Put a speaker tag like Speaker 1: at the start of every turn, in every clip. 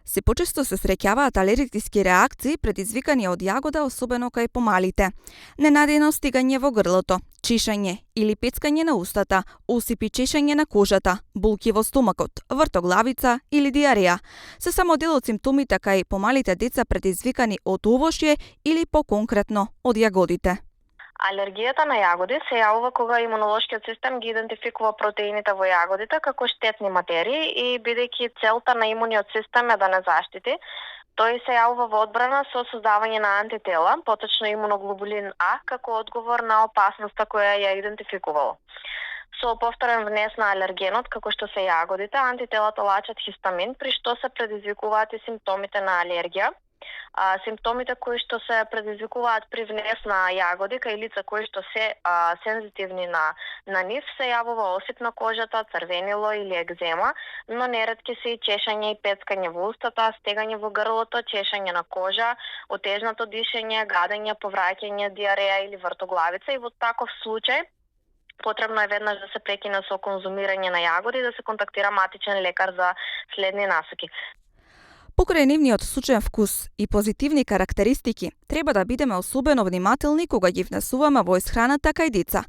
Speaker 1: Се почесто се среќаваат алергиски реакции предизвикани од јагода, особено кај помалите. Ненадејно стигање во грлото, чешање или пецкање на устата, осипи чешање на кожата, болки во стомакот, вртоглавица или диареја се само дел од симптомите кај помалите деца предизвикани од овошје или поконкретно од јагодите.
Speaker 2: Алергијата на јагоди се јавува кога имунолошкиот систем ги идентификува протеините во јагодите како штетни материи и бидејќи целта на имуниот систем е да не заштити, тој се јавува во одбрана со создавање на антитела, поточно имуноглобулин А, како одговор на опасноста која ја идентификувало. Со повторен внес на алергенот, како што се јагодите, антителата лачат хистамин, при што се предизвикуваат и симптомите на алергија. Симптомите кои што се предизвикуваат при внес на јагоди кај лица кои што се сензитивни на нив се јавува осип на кожата, црвенило или екзема, но неретки се и чешање и пецкање во устата, стегање во грлото, чешање на кожа, отежнато дишење, гадење, повраќање, диареја или вртоглавица и во таков случај потребно е веднаш да се прекине со конзумирање на јагоди и да се контактира матичен лекар за следни насоки.
Speaker 1: Покрај нивниот сочен вкус и позитивни карактеристики, треба да бидеме особено внимателни кога ги внесуваме во исхраната кај деца.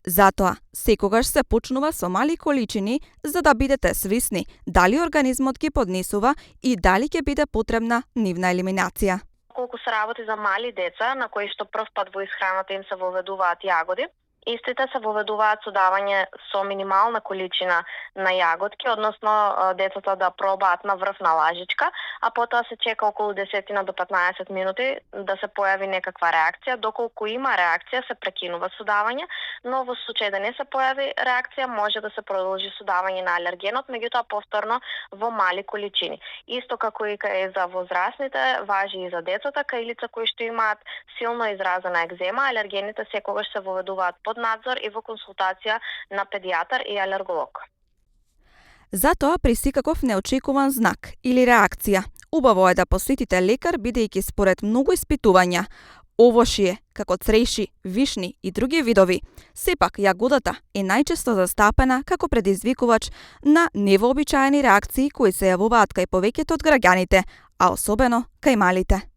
Speaker 1: Затоа, секогаш се почнува со мали количини за да бидете свесни дали организмот ги поднесува и дали ќе биде потребна нивна елиминација.
Speaker 2: Колку се работи за мали деца на кои што прв пат во исхраната им се воведуваат јагоди, истите се воведуваат со давање со минимална количина на јаготки, односно децата да пробаат на врв на лажичка, а потоа се чека околу 10 до 15 минути да се појави некаква реакција. Доколку има реакција, се прекинува со давање, но во случај да не се појави реакција, може да се продолжи со давање на алергенот, меѓутоа повторно во мали количини. Исто како и кај за возрастните, важи и за децата, кај лица кои што имаат силно изразена екзема, алергените секогаш се воведуваат под надзор и во консултација на педијатар и алерголог.
Speaker 1: Затоа при секаков неочекуван знак или реакција, убаво е да посетите лекар бидејќи според многу испитувања, овошје, како цреши, вишни и други видови, сепак јагодата е најчесто застапена како предизвикувач на невообичаени реакции кои се јавуваат кај повеќето од граѓаните, а особено кај малите.